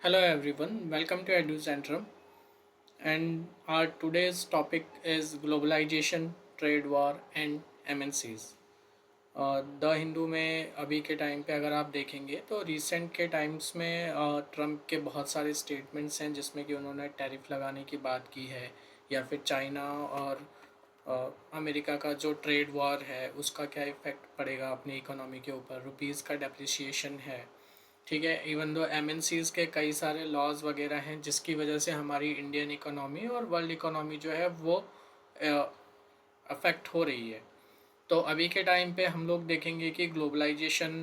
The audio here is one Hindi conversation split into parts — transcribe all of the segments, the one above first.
Hello everyone, welcome to Edu Centrum. And our today's topic is globalization, trade war and MNCs. The Hindu में अभी के टाइम पे अगर आप देखेंगे तो रिसेंट के टाइम्स में ट्रम्प के बहुत सारे स्टेटमेंट्स हैं जिसमें कि उन्होंने टैरिफ लगाने की बात की है या फिर चाइना और अमेरिका का जो ट्रेड वॉर है उसका क्या इफ़ेक्ट पड़ेगा अपनी इकोनॉमी के ऊपर, रुपीज़ का डेप्रिसिएशन है। ठीक है, इवन दो एमएनसीज़ के कई सारे लॉज वगैरह हैं जिसकी वजह से हमारी इंडियन इकोनॉमी और वर्ल्ड इकोनॉमी जो है वो अफेक्ट हो रही है। तो अभी के टाइम पे हम लोग देखेंगे कि ग्लोबलाइजेशन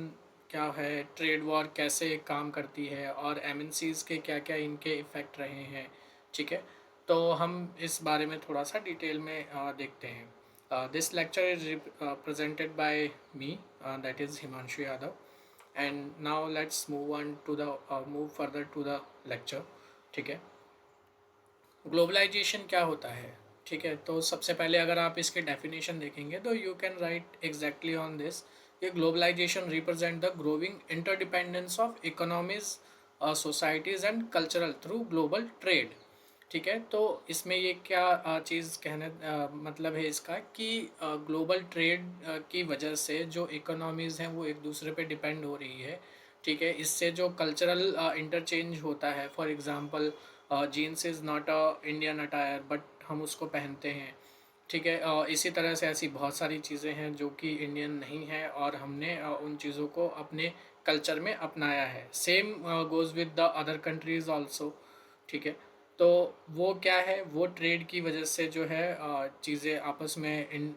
क्या है, ट्रेड वॉर कैसे काम करती है और एमएनसीज़ के क्या क्या इनके इफ़ेक्ट रहे हैं। ठीक है, तो हम इस बारे में थोड़ा सा डिटेल में देखते हैं। This lecture is presented by me, that is Himanshu Yadav. And now let's move on to the move further to the lecture. ठीक है, ग्लोबलाइजेशन क्या होता है? ठीक है, तो सबसे पहले अगर आप इसके डेफिनेशन देखेंगे तो you can write exactly on this कि globalization represent the growing interdependence of economies, societies and cultural through global trade. ठीक है, तो इसमें ये क्या चीज़ कहने मतलब है इसका कि ग्लोबल ट्रेड की वजह से जो इकोनॉमीज़ हैं वो एक दूसरे पे डिपेंड हो रही है। ठीक है, इससे जो कल्चरल इंटरचेंज होता है, for example jeans is not a Indian attire but हम उसको पहनते हैं। ठीक है, इसी तरह से ऐसी बहुत सारी चीज़ें हैं जो कि इंडियन नहीं है और हमने उन चीज़ों को अपने कल्चर में अपनाया है। Same goes with the other countries also. ठीक है, तो वो क्या है, वो ट्रेड की वजह से जो है चीज़ें आपस में इन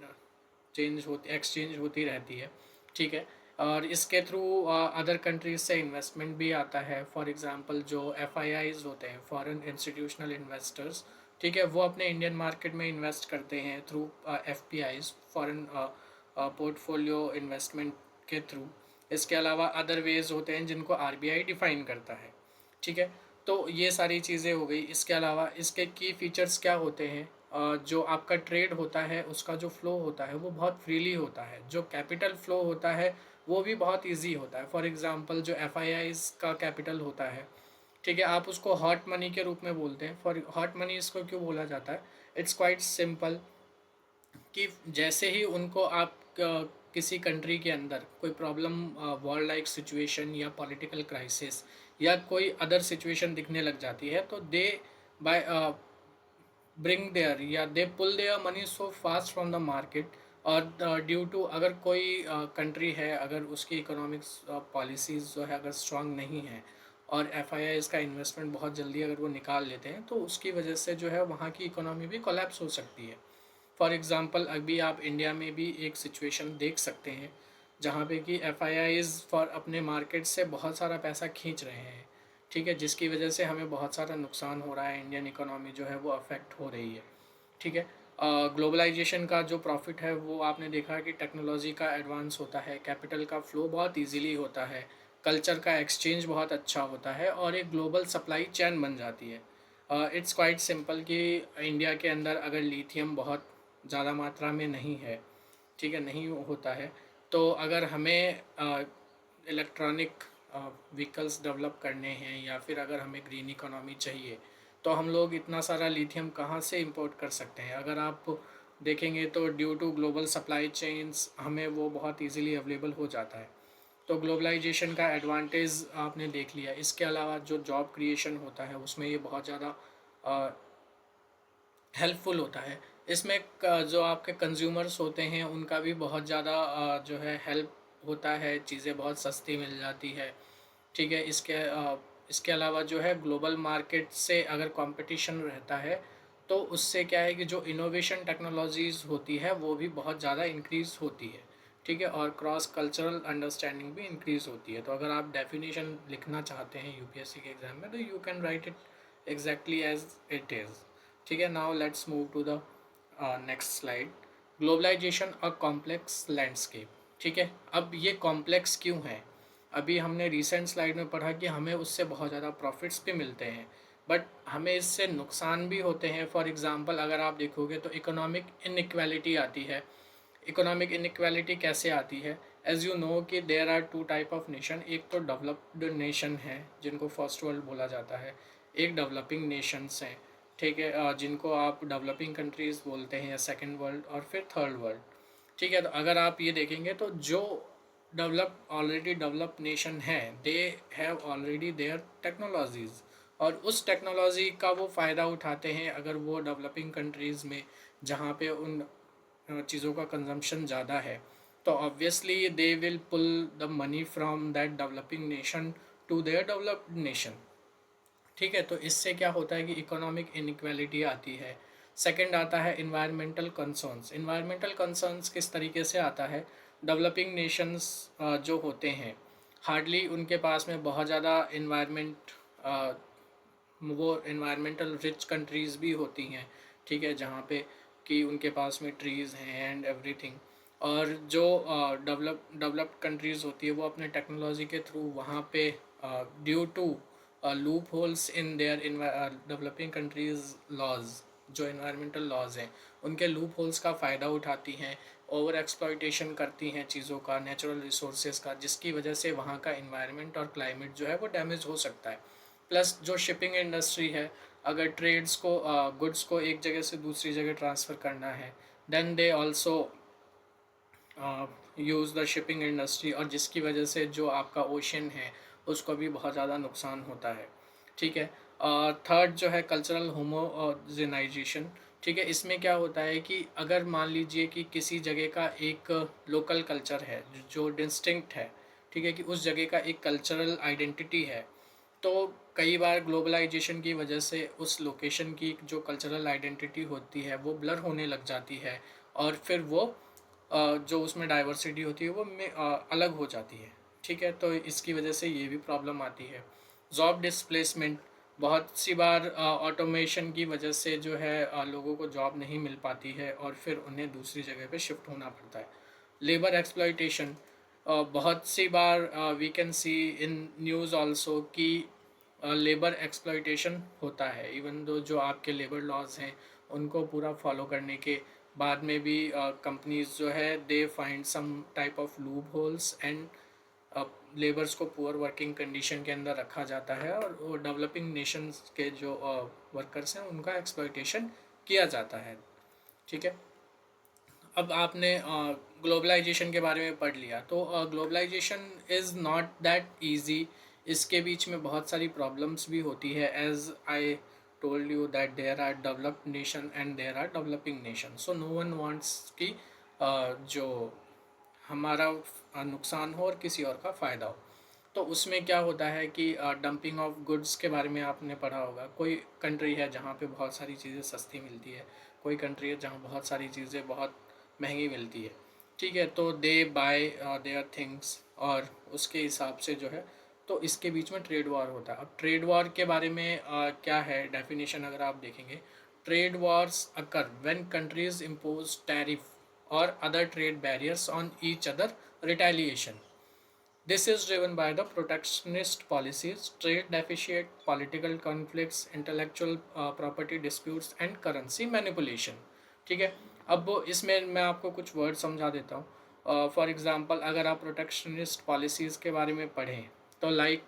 चेंज होती एक्सचेंज होती रहती है। ठीक है, और इसके थ्रू अदर कंट्रीज से इन्वेस्टमेंट भी आता है। फॉर एग्जांपल जो एफआईआईज होते हैं, फॉरेन इंस्टीट्यूशनल इन्वेस्टर्स, ठीक है, वो अपने इंडियन मार्केट में इन्वेस्ट करते हैं थ्रू एफपीआईज, फॉरेन पोर्टफोलियो इन्वेस्टमेंट के थ्रू। इसके अलावा अदर वेज होते हैं जिनको आरबीआई डिफाइन करता है। ठीक है, तो ये सारी चीज़ें हो गई। इसके अलावा इसके की फीचर्स क्या होते हैं? जो आपका ट्रेड होता है उसका जो फ्लो होता है वो बहुत फ्रीली होता है। जो कैपिटल फ्लो होता है वो भी बहुत इजी होता है। फॉर एग्जांपल जो एफआईआईज का कैपिटल होता है, ठीक है, आप उसको हॉट मनी के रूप में बोलते हैं। फॉर हॉट मनी इसको क्यों बोला जाता है? इट्स क्वाइट सिंपल कि जैसे ही उनको आप किसी कंट्री के अंदर कोई प्रॉब्लम, वॉर लाइक सिचुएशन या पॉलिटिकल क्राइसिस या कोई अदर सिचुएशन दिखने लग जाती है तो दे बाय ब्रिंग देयर या they pull their money so fast from the market. और ड्यू टू अगर कोई कंट्री है, अगर उसकी इकोनॉमिक्स पॉलिसीज़ जो है अगर स्ट्रांग नहीं है और एफ आई आई इसका इन्वेस्टमेंट बहुत जल्दी अगर वो निकाल लेते हैं तो उसकी वजह से जो है वहाँ की इकोनॉमी भी कोलैप्स हो सकती है। फॉर एग्ज़ाम्पल अभी आप इंडिया में भी एक सिचुएशन देख सकते हैं जहाँ पे कि एफ आई आईज़ फॉर अपने मार्केट से बहुत सारा पैसा खींच रहे हैं। ठीक है, जिसकी वजह से हमें बहुत सारा नुकसान हो रहा है, इंडियन इकोनॉमी जो है वो अफेक्ट हो रही है। ठीक है, ग्लोबलाइजेशन का जो प्रॉफिट है वो आपने देखा कि टेक्नोलॉजी का एडवांस होता है, कैपिटल का फ्लो बहुत इजीली होता है, कल्चर का एक्सचेंज बहुत अच्छा होता है और एक ग्लोबल सप्लाई चेन बन जाती है। इट्स क्वाइट सिंपल कि इंडिया के अंदर अगर लिथियम बहुत ज़्यादा मात्रा में नहीं है, ठीक है, नहीं होता है, तो अगर हमें इलेक्ट्रॉनिक व्हीकल्स डेवलप करने हैं या फिर अगर हमें ग्रीन इकोनॉमी चाहिए तो हम लोग इतना सारा लिथियम कहाँ से इंपोर्ट कर सकते हैं? अगर आप देखेंगे तो due to global supply chains हमें वो बहुत इजीली अवेलेबल हो जाता है। तो ग्लोबलाइजेशन का एडवांटेज आपने देख लिया। इसके अलावा जो जॉब क्रिएशन होता है उसमें ये बहुत ज़्यादा हेल्पफुल होता है। इसमें जो आपके कंज्यूमर्स होते हैं उनका भी बहुत ज़्यादा जो है हेल्प होता है, चीज़ें बहुत सस्ती मिल जाती है। ठीक है, इसके अलावा जो है ग्लोबल मार्केट से अगर कंपटीशन रहता है तो उससे क्या है कि जो इनोवेशन टेक्नोलॉजीज़ होती है वो भी बहुत ज़्यादा इंक्रीज़ होती है। ठीक है, और क्रॉस कल्चरल अंडरस्टैंडिंग भी इंक्रीज़ होती है। तो अगर आप डेफिनेशन लिखना चाहते हैं यूपीएससी के एग्ज़ाम में तो you can write it exactly as it is. ठीक है, now let's move to the next slide. Globalization a complex landscape. ठीक है, अब ये कॉम्प्लेक्स क्यों है? अभी हमने रिसेंट स्लाइड में पढ़ा कि हमें उससे बहुत ज़्यादा प्रॉफिट्स भी मिलते हैं बट हमें इससे नुकसान भी होते हैं। फॉर एग्ज़ाम्पल अगर आप देखोगे तो इकोनॉमिक इनइक्वालिटी आती है। इकोनॉमिक इनइक्वालिटी कैसे आती है एज यू नो कि there are two type of nation, एक तो डेवलप्ड नेशन है जिनको फर्स्ट वर्ल्ड बोला जाता है, एक डेवलपिंग नेशंस हैं, ठीक है, जिनको आप डेवलपिंग कंट्रीज़ बोलते हैं, या सेकेंड वर्ल्ड और फिर थर्ड वर्ल्ड। ठीक है, तो अगर आप ये देखेंगे तो जो ऑलरेडी डेवलप नेशन है, they have already their technologies, और उस टेक्नोलॉजी का वो फ़ायदा उठाते हैं अगर वो डेवलपिंग कंट्रीज़ में, जहाँ पे उन चीज़ों का कंजम्पशन ज़्यादा है, तो obviously they will pull the money from that developing nation to their developed nation. ठीक है, तो इससे क्या होता है कि इकोनॉमिक इनइक्वालिटी आती है। सेकंड आता है इन्वायरमेंटल कंसर्न्स। इन्वायरमेंटल कंसर्न्स किस तरीके से आता है, डेवलपिंग नेशंस जो होते हैं, हार्डली उनके पास में बहुत ज़्यादा इन्वायरमेंट, वो इन्वायरमेंटल रिच कंट्रीज़ भी होती हैं, ठीक है, जहाँ पे कि उनके पास में ट्रीज़ हैं एंड एवरीथिंग। और जो डेवलप्ड कंट्रीज़ होती है वो अपने टेक्नोलॉजी के थ्रू वहाँ पे, due to loopholes in their developing countries laws, जो इन्वायरमेंटल लॉज हैं उनके लूप होल्स का फ़ायदा उठाती हैं, ओवर एक्सप्लॉयटेशन करती हैं चीज़ों का, नेचुरल रिसोर्सेज का, जिसकी वजह से वहाँ का इन्वायरमेंट और क्लाइमेट जो है वो डैमेज हो सकता है। प्लस जो शिपिंग इंडस्ट्री है, अगर ट्रेड्स को, गुड्स को एक जगह से दूसरी जगह ट्रांसफ़र करना है, then they also use the shipping industry, और जिसकी वजह से जो आपका ओशन है उसको भी बहुत ज़्यादा नुकसान होता है। ठीक है, थर्ड जो है कल्चरल होमोजेनाइजेशन। ठीक है, इसमें क्या होता है कि अगर मान लीजिए कि किसी जगह का एक लोकल कल्चर है जो डिस्टिंक्ट है, ठीक है, कि उस जगह का एक कल्चरल आइडेंटिटी है, तो कई बार ग्लोबलाइजेशन की वजह से उस लोकेशन की जो कल्चरल आइडेंटिटी होती है वो ब्लर होने लग जाती है, और फिर वो जो उसमें डाइवर्सिटी होती है वो अलग हो जाती है। ठीक है, तो इसकी वजह से ये भी प्रॉब्लम आती है। जॉब डिस्प्लेसमेंट, बहुत सी बार ऑटोमेशन की वजह से जो है लोगों को जॉब नहीं मिल पाती है और फिर उन्हें दूसरी जगह पे शिफ्ट होना पड़ता है। लेबर एक्सप्लॉयटेशन, बहुत सी बार we can see in news also कि लेबर एक्सप्लॉयटेशन होता है, इवन दो जो आपके लेबर लॉज हैं उनको पूरा फॉलो करने के बाद में भी कंपनीज जो है they find some type of loopholes, and labours को पुअर वर्किंग कंडीशन के अंदर रखा जाता है, और वो डेवलपिंग नेशंस के जो वर्कर्स हैं उनका एक्सप्लॉयटेशन किया जाता है। ठीक है, अब आपने ग्लोबलाइजेशन के बारे में पढ़ लिया, तो globalization is not that easy. इसके बीच में बहुत सारी प्रॉब्लम्स भी होती है, as I told you that there are developed nation and there are developing nation, so no one wants कि जो हमारा नुकसान हो और किसी और का फ़ायदा हो। तो उसमें क्या होता है कि डंपिंग ऑफ गुड्स के बारे में आपने पढ़ा होगा। कोई कंट्री है जहाँ पे बहुत सारी चीज़ें सस्ती मिलती है, कोई कंट्री है जहाँ बहुत सारी चीज़ें बहुत महंगी मिलती है। ठीक है, तो दे बाय देयर थिंग्स, और उसके हिसाब से जो है, तो इसके बीच में ट्रेड वॉर होता है। अब ट्रेड वॉर के बारे में क्या है डेफिनेशन, अगर आप देखेंगे, trade wars occur when countries impose tariff और other trade barriers on each other, retaliation. This is driven by the protectionist policies, trade deficit, political conflicts, intellectual property disputes and currency manipulation. ठीक है, अब इसमें मैं आपको कुछ वर्ड समझा देता हूँ। फॉर एग्जांपल, अगर आप प्रोटेक्शनिस्ट पॉलिसीज़ के बारे में पढ़ें, तो लाइक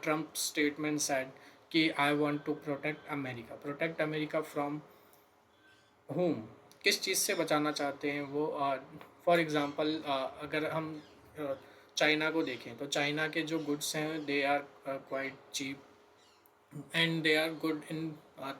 ट्रम्प स्टेटमेंट सेड कि I want to protect America from whom, किस चीज़ से बचाना चाहते हैं वो। फॉर एग्ज़ाम्पल, अगर हम चाइना को देखें, तो चाइना के जो गुड्स हैं they are quite cheap and they are good in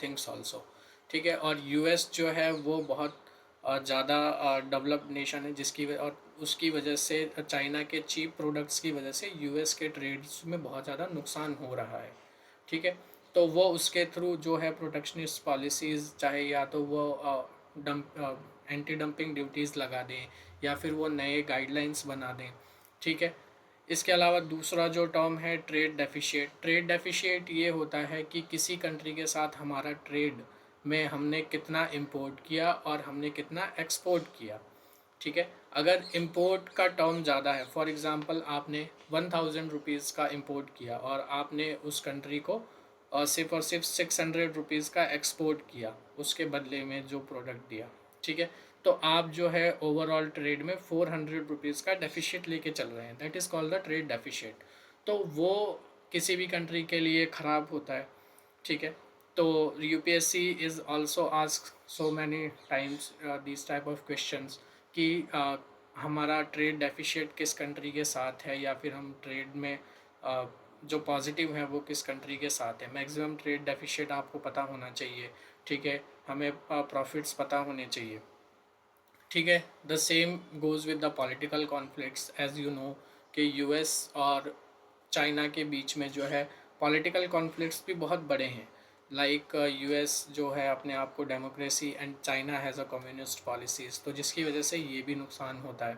things also. ठीक है, और यूएस जो है वो बहुत ज़्यादा डेवलप्ड नेशन है, और उसकी वजह से चाइना के चीप प्रोडक्ट्स की वजह से यूएस के ट्रेड्स में बहुत ज़्यादा नुकसान हो रहा है। ठीक है, तो वो उसके थ्रू जो है प्रोटेक्शनिस्ट पॉलिसीज़, चाहे या तो वो डंप एंटी डंपिंग ड्यूटीज़ लगा दें, या फिर वो नए गाइडलाइंस बना दें। ठीक है, इसके अलावा दूसरा जो टर्म है ट्रेड डेफिशिएट। ट्रेड डेफिशिएट ये होता है कि किसी कंट्री के साथ हमारा ट्रेड में हमने कितना इंपोर्ट किया और हमने कितना एक्सपोर्ट किया। ठीक है, अगर इंपोर्ट का टर्म ज़्यादा है, फॉर एग्ज़ाम्पल आपने 1000 रुपीज़ का इंपोर्ट किया और आपने उस कंट्री को सिर्फ और सिर्फ 600 रुपीज़ का एक्सपोर्ट किया उसके बदले में जो प्रोडक्ट दिया। ठीक है, तो आप जो है ओवरऑल ट्रेड में 400 रुपीज़ का डेफिशिट लेके चल रहे हैं, that is called the trade deficit. तो वो किसी भी कंट्री के लिए ख़राब होता है, ठीक है। तो UPSC is also ask so many times this type of questions कि हमारा ट्रेड डेफिशिट किस कंट्री के साथ है, या फिर हम ट्रेड में जो पॉजिटिव है वो किस कंट्री के साथ है। मैक्सिमम ट्रेड डेफिशिट आपको पता होना चाहिए, ठीक है। हमें प्रॉफिट्स पता होने चाहिए, ठीक है। The same goes with the political conflicts, as you know कि यूएस और चाइना के बीच में जो है पॉलिटिकल कॉन्फ्लिक्ट्स भी बहुत बड़े हैं। लाइक यूएस जो है अपने आप को democracy and China has a communist policies, तो जिसकी वजह से ये भी नुकसान होता है,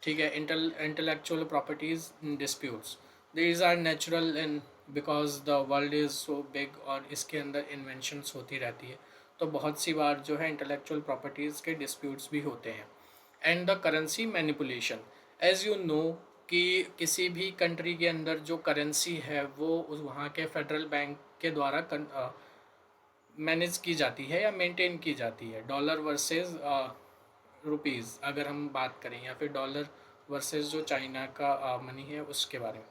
ठीक है। Intellectual properties disputes, these are natural in because the world is so big और इसके अंदर इन्वेंशंस होती रहती है, तो बहुत सी बार जो है इंटेलेक्चुअल प्रॉपर्टीज़ के डिस्प्यूट्स भी होते हैं। And the currency manipulation, as you know कि किसी भी कंट्री के अंदर जो करेंसी है वो उस वहाँ के फेडरल बैंक के द्वारा मैनेज की जाती है या मेंटेन की जाती है। डॉलर वर्सेस रुपीज़ अगर हम बात करें, या फिर डॉलर वर्सेस जो चाइना का मनी है उसके बारे में,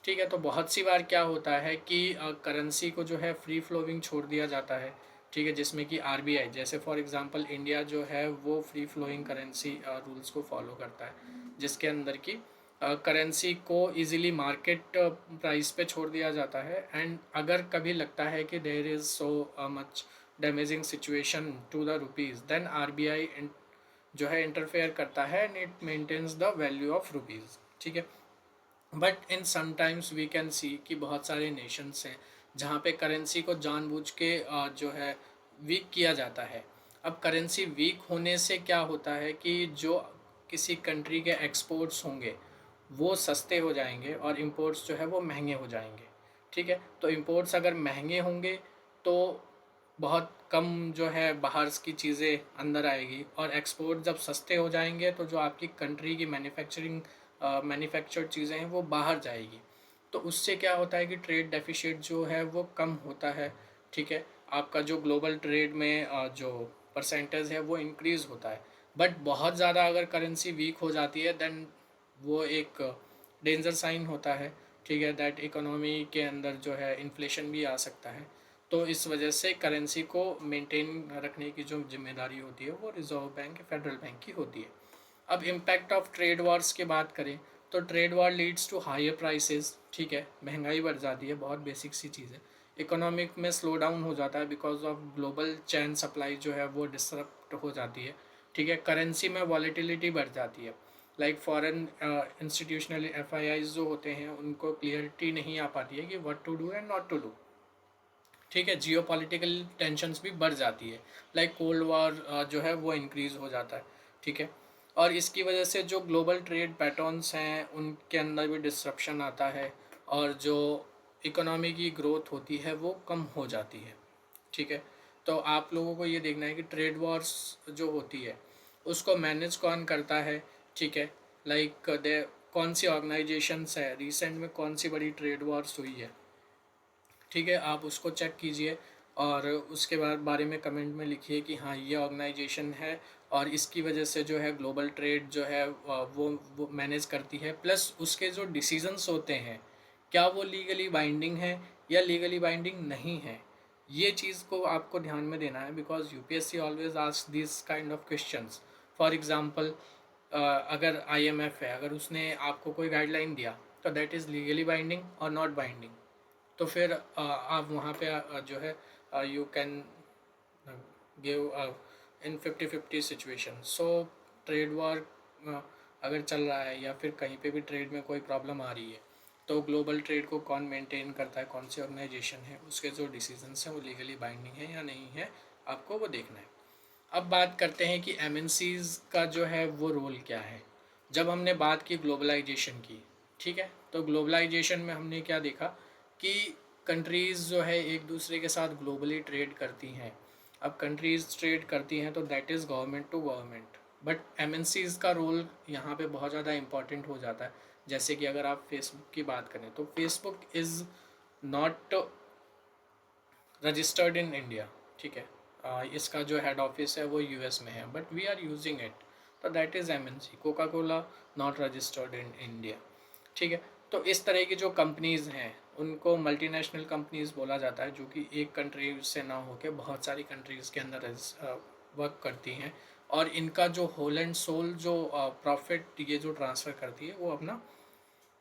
ठीक है। तो बहुत सी बार क्या होता है कि करेंसी को जो है फ्री फ्लोइंग छोड़ दिया जाता है, ठीक है, जिसमें कि आरबीआई, जैसे फॉर एग्जांपल इंडिया जो है वो फ्री फ्लोइंग करेंसी रूल्स को फॉलो करता है, जिसके अंदर की करेंसी को इजीली मार्केट प्राइस पे छोड़ दिया जाता है। एंड अगर कभी लगता है कि there is so much damaging situation to the rupees, then RBI जो है इंटरफेयर करता है and it maintains the value of rupees, ठीक है। But in sometimes we can see कि बहुत सारे नेशंस हैं जहाँ पे करेंसी को जानबूझ के जो है वीक किया जाता है। अब करेंसी वीक होने से क्या होता है कि जो किसी कंट्री के एक्सपोर्ट्स होंगे वो सस्ते हो जाएंगे और इंपोर्ट्स जो है वो महंगे हो जाएंगे, ठीक है। तो इंपोर्ट्स अगर महंगे होंगे तो बहुत कम जो है बाहर की चीज़ें अंदर आएगी, और एक्सपोर्ट जब सस्ते हो जाएंगे तो जो आपकी कंट्री की मैन्युफैक्चर्ड चीज़ें हैं वो बाहर जाएगी। तो उससे क्या होता है कि ट्रेड डेफिशिट जो है वो कम होता है, ठीक है। आपका जो ग्लोबल ट्रेड में जो परसेंटेज है वो इंक्रीज़ होता है। बट बहुत ज़्यादा अगर करेंसी वीक हो जाती है देन वो एक डेंजर साइन होता है, ठीक है। दैट इकोनॉमी के अंदर जो है इन्फ्लेशन भी आ सकता है। तो इस वजह से करेंसी को मेंटेन रखने की जो जिम्मेदारी होती है वो रिजर्व बैंक फेडरल बैंक की होती है। अब इम्पैक्ट ऑफ ट्रेड वॉर्स की बात करें तो trade war leads to higher prices, ठीक है, महंगाई बढ़ जाती है, बहुत बेसिक सी चीज़ है। इकोनॉमिक में स्लो डाउन हो जाता है because of global chain supply जो है वो डिसरप्ट हो जाती है, ठीक है। करेंसी में वॉलेटिलिटी बढ़ जाती है, लाइक फॉरेन इंस्टीट्यूशनल एफआईआईज जो होते हैं उनको क्लियरिटी नहीं आ पाती है कि what to do and not to do, ठीक है। जियो पॉलिटिकल टेंशंस भी बढ़ जाती है, लाइक कोल्ड वॉर जो है वो इंक्रीज़ हो जाता है, ठीक है। और इसकी वजह से जो ग्लोबल ट्रेड पैटर्न्स हैं उनके अंदर भी डिस्रप्शन आता है, और जो इकोनॉमी की ग्रोथ होती है वो कम हो जाती है, ठीक है। तो आप लोगों को ये देखना है कि ट्रेड वॉर्स जो होती है उसको मैनेज कौन करता है, ठीक है। लाइक दे कौन सी ऑर्गेनाइजेशंस है, रिसेंट में कौन सी बड़ी ट्रेड वॉर्स हुई है, ठीक है। आप उसको चेक कीजिए और उसके बाद बारे में कमेंट में लिखिए कि हाँ ये ऑर्गेनाइजेशन है और इसकी वजह से जो है ग्लोबल ट्रेड जो है वो मैनेज करती है। प्लस उसके जो डिसीजंस होते हैं क्या वो लीगली बाइंडिंग है या लीगली बाइंडिंग नहीं है, ये चीज़ को आपको ध्यान में देना है। Because UPSC always ask this kind of questions. For example अगर आईएमएफ है, अगर उसने आपको कोई गाइडलाइन दिया तो दैट इज़ लीगली बाइंडिंग और नॉट बाइंडिंग। तो फिर आप वहाँ पे जो है you can give in 50-50 situation. So trade war अगर चल रहा है या फिर कहीं पे भी ट्रेड में कोई प्रॉब्लम आ रही है तो ग्लोबल ट्रेड को कौन मेंटेन करता है, कौन सी ऑर्गेनाइजेशन है, उसके जो डिसीजंस हैं वो लीगली बाइंडिंग है या नहीं है, आपको वो देखना है। अब बात करते हैं कि एमएनसीज़ का जो है वो रोल क्या है। जब हमने बात की ग्लोबलाइजेशन की, ठीक है, तो ग्लोबलाइजेशन में हमने क्या देखा कि कंट्रीज़ जो है एक दूसरे के साथ ग्लोबली ट्रेड करती हैं। अब कंट्रीज़ ट्रेड करती हैं तो that is government to government. But MNCs का रोल यहाँ पे बहुत ज़्यादा इम्पॉर्टेंट हो जाता है। जैसे कि अगर आप फेसबुक की बात करें तो Facebook is not registered in India, ठीक है। इसका जो हेड ऑफिस है वो यूएस में है, but we are using it, तो that is MNC. Coca Cola not registered in India, ठीक है। तो इस तरह की जो कंपनीज़ हैं उनको मल्टीनेशनल कंपनीज़ बोला जाता है, जो कि एक कंट्री से ना होकर बहुत सारी कंट्रीज़ के अंदर वर्क करती हैं, और इनका जो होल एंड सोल जो प्रॉफिट ये जो ट्रांसफ़र करती है वो अपना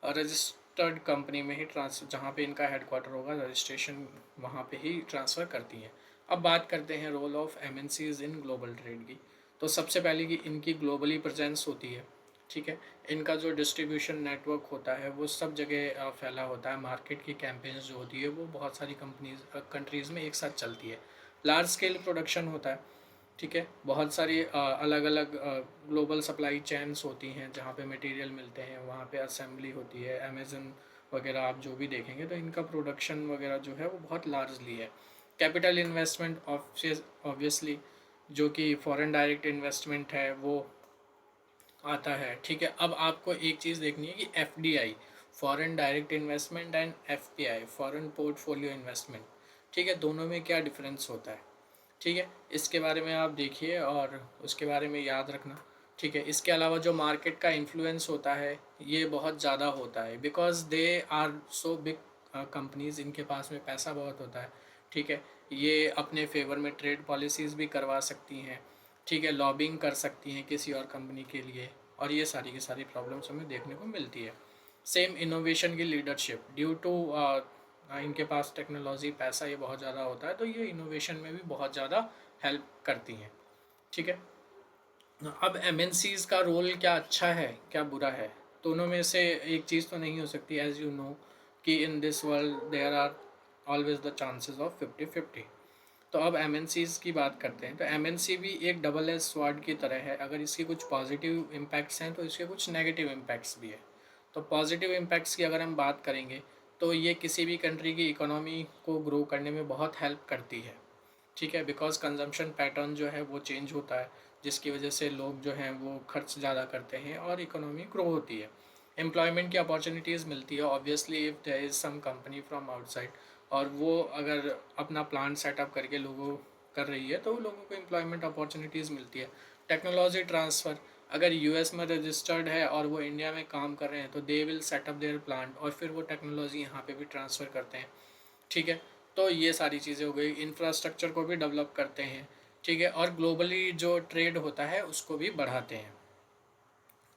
रजिस्टर्ड कंपनी में ही ट्रांसफर, जहाँ पे इनका हेडक्वार्टर होगा, रजिस्ट्रेशन वहाँ पे ही ट्रांसफ़र करती हैं। अब बात करते हैं role of MNCs in global trade की। तो सबसे पहले कि इनकी ग्लोबली प्रेजेंस होती है, ठीक है। इनका जो डिस्ट्रीब्यूशन नेटवर्क होता है वो सब जगह फैला होता है। मार्केट की कैंपेन्स जो होती है वो बहुत सारी कंट्रीज़ में एक साथ चलती है। लार्ज स्केल प्रोडक्शन होता है, ठीक है। बहुत सारी अलग अलग ग्लोबल सप्लाई चेन्स होती हैं जहाँ पे मटेरियल मिलते हैं, वहाँ पे असेंबली होती है। अमेज़न वगैरह आप जो भी देखेंगे तो इनका प्रोडक्शन वगैरह जो है वो बहुत लार्जली है। कैपिटल इन्वेस्टमेंट ऑब्वियसली जो कि फॉरेन डायरेक्ट इन्वेस्टमेंट है वो आता है, ठीक है। अब आपको एक चीज़ देखनी है कि FDI, foreign direct investment, and FPI, foreign portfolio investment, ठीक है, दोनों में क्या डिफरेंस होता है, ठीक है। इसके बारे में आप देखिए और उसके बारे में याद रखना, ठीक है। इसके अलावा जो मार्केट का इन्फ्लुएंस होता है ये बहुत ज़्यादा होता है, because they are so big companies, इनके पास में पैसा बहुत होता है, ठीक है। ये अपने फेवर में ट्रेड पॉलिसीज़ भी करवा सकती हैं, ठीक है, लॉबिंग कर सकती हैं किसी और कंपनी के लिए, और ये सारी की सारी प्रॉब्लम्स हमें देखने को मिलती है। सेम इनोवेशन की लीडरशिप, ड्यू टू इनके पास टेक्नोलॉजी पैसा ये बहुत ज़्यादा होता है, तो ये इनोवेशन में भी बहुत ज़्यादा हेल्प करती हैं, ठीक है। अब एमएनसीज का रोल क्या अच्छा है क्या बुरा है, दोनों में से एक चीज़ तो नहीं हो सकती, एज यू नो कि in this world there are always the chances of 50-50। तो अब एमएनसीज की बात करते हैं, तो एमएनसी भी एक डबल एज स्वॉर्ड की तरह है। अगर इसके कुछ पॉजिटिव इम्पैक्ट्स हैं तो इसके कुछ नेगेटिव इम्पैक्ट्स भी है। तो पॉजिटिव इम्पैक्ट्स की अगर हम बात करेंगे तो ये किसी भी कंट्री की इकोनॉमी को ग्रो करने में बहुत हेल्प करती है, ठीक है। बिकॉज कंजम्पशन पैटर्न जो है वो चेंज होता है, जिसकी वजह से लोग जो हैं वो खर्च ज़्यादा करते हैं और इकोनॉमी ग्रो होती है। एम्प्लॉयमेंट की अपॉर्चुनिटीज़ मिलती है obviously if there is some company from outside, और वो अगर अपना प्लांट सेटअप करके लोगों कर रही है तो लोगों को एम्प्लॉयमेंट अपॉर्चुनिटीज़ मिलती है। टेक्नोलॉजी ट्रांसफ़र, अगर यूएस में रजिस्टर्ड है और वो इंडिया में काम कर रहे हैं तो they will set up there plant, और फिर वो टेक्नोलॉजी यहाँ पे भी ट्रांसफ़र करते हैं, ठीक है। तो ये सारी चीज़ें हो गई, इंफ्रास्ट्रक्चर को भी डेवलप करते हैं, ठीक है, और ग्लोबली जो ट्रेड होता है उसको भी बढ़ाते हैं।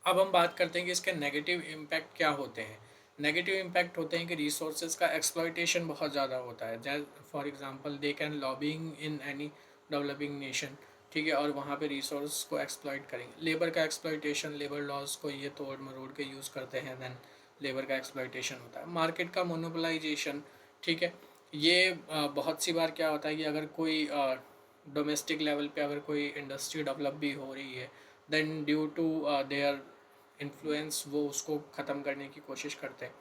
अब हम बात करते हैं कि इसके नेगेटिव इम्पैक्ट क्या होते हैं। नेगेटिव इम्पैक्ट होते हैं कि रिसोर्सेज का एक्सप्लॉयटेशन बहुत ज़्यादा होता है, जैसे for example they can lobbying in any developing nation, ठीक है, और वहाँ पे रिसोर्स को एक्सप्लॉइट करेंगे। लेबर का एक्सप्लॉयटेशन, लेबर लॉज को ये तोड़ मरोड़ के यूज़ करते हैं, देन लेबर का एक्सप्लॉयटेशन होता है। मार्केट का मोनोपोलाइजेशन, ठीक है, ये बहुत सी बार क्या होता है कि अगर कोई डोमेस्टिक लेवल पे अगर कोई इंडस्ट्री डेवलप भी हो रही है, then due to their influence वो उसको ख़त्म करने की कोशिश करते हैं,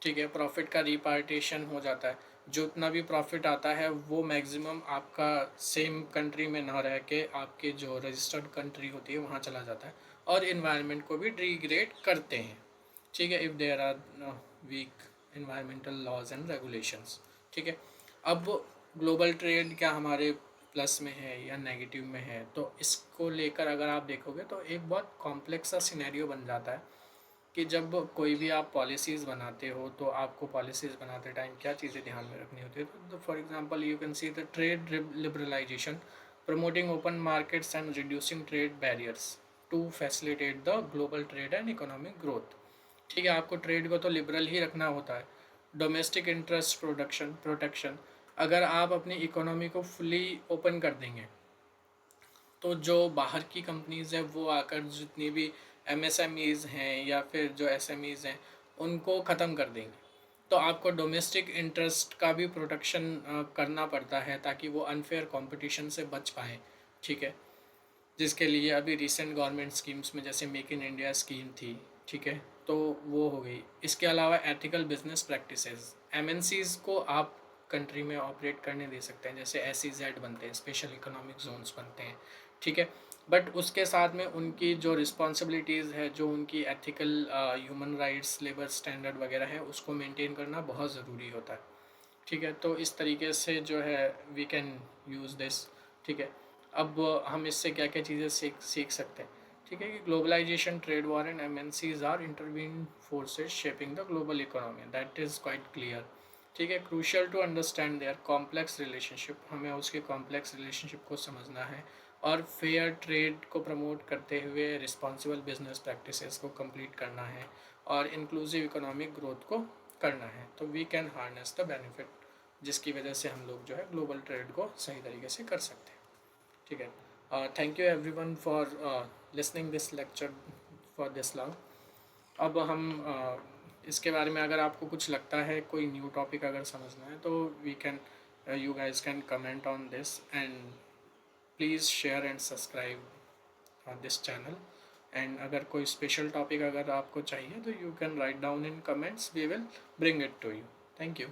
ठीक है। प्रॉफिट का रिपार्टीशन हो जाता है, जो उतना भी प्रॉफिट आता है वो मैक्सिमम आपका सेम कंट्री में ना रह के आपके जो रजिस्टर्ड कंट्री होती है वहाँ चला जाता है, और इन्वायरमेंट को भी डिग्रेड करते हैं, ठीक है, if there are weak environmental laws and regulations, ठीक है। अब ग्लोबल ट्रेड क्या हमारे प्लस में है या नेगेटिव में है, तो इसको लेकर अगर आप देखोगे तो एक बहुत कॉम्प्लेक्स सा सिनेरियो बन जाता है कि जब कोई भी आप पॉलिसीज़ बनाते हो तो आपको पॉलिसीज़ बनाते टाइम क्या चीज़ें ध्यान में रखनी होती है। तो for example you can see the trade liberalization, promoting open markets and reducing trade barriers to facilitate the global trade and economic growth, ठीक है। आपको ट्रेड को तो लिबरल ही रखना होता है। डोमेस्टिक इंटरेस्ट प्रोटेक्शन, अगर आप अपनी इकोनॉमी को फुली ओपन कर देंगे तो जो बाहर की कंपनीज़ है वो आकर जितनी भी एमएसएमईज़ हैं या फिर जो एसएमईज़ हैं उनको ख़त्म कर देंगे। तो आपको डोमेस्टिक इंटरेस्ट का भी प्रोटेक्शन करना पड़ता है ताकि वो अनफेयर कंपटीशन से बच पाएँ, ठीक है। जिसके लिए अभी रिसेंट गवर्नमेंट स्कीम्स में जैसे मेक इन इंडिया स्कीम थी, ठीक है, तो वो हो गई। इसके अलावा एथिकल बिजनेस प्रैक्टिसेस, एमएनसीज़ को आप कंट्री में ऑपरेट करने दे सकते हैं, जैसे एसईजेड बनते हैं, स्पेशल इकोनॉमिक जोन्स बनते हैं, ठीक है। बट उसके साथ में उनकी जो रिस्पॉन्सिबिलिटीज़ है, जो उनकी ethical human rights, labour standard वगैरह है, उसको मेंटेन करना बहुत ज़रूरी होता है, ठीक है। तो इस तरीके से जो है वी कैन यूज़ दिस। ठीक है। अब हम इससे क्या क्या चीज़ें सीख सीख सकते हैं। ठीक है कि globalization, trade war and MNCs are intervene forces shaping the global economy, that is quite clear. ठीक है, crucial to understand their complex relationship, हमें उसके कॉम्प्लेक्स रिलेशनशिप को समझना है। और फेयर ट्रेड को प्रमोट करते हुए रिस्पॉन्सिबल बिजनेस प्रैक्टिसेस को कंप्लीट करना है और इंक्लूसिव इकोनॉमिक ग्रोथ को करना है। तो we can harness the benefit, जिसकी वजह से हम लोग जो है ग्लोबल ट्रेड को सही तरीके से कर सकते हैं। ठीक है, thank you everyone for listening this lecture for this long. अब हम इसके बारे में अगर आपको कुछ लगता है, कोई न्यू टॉपिक अगर समझना है, तो we can you guys can comment on this and please share and subscribe this channel. And अगर कोई स्पेशल टॉपिक अगर आपको चाहिए तो you can write down in comments, we will bring it to you. Thank you.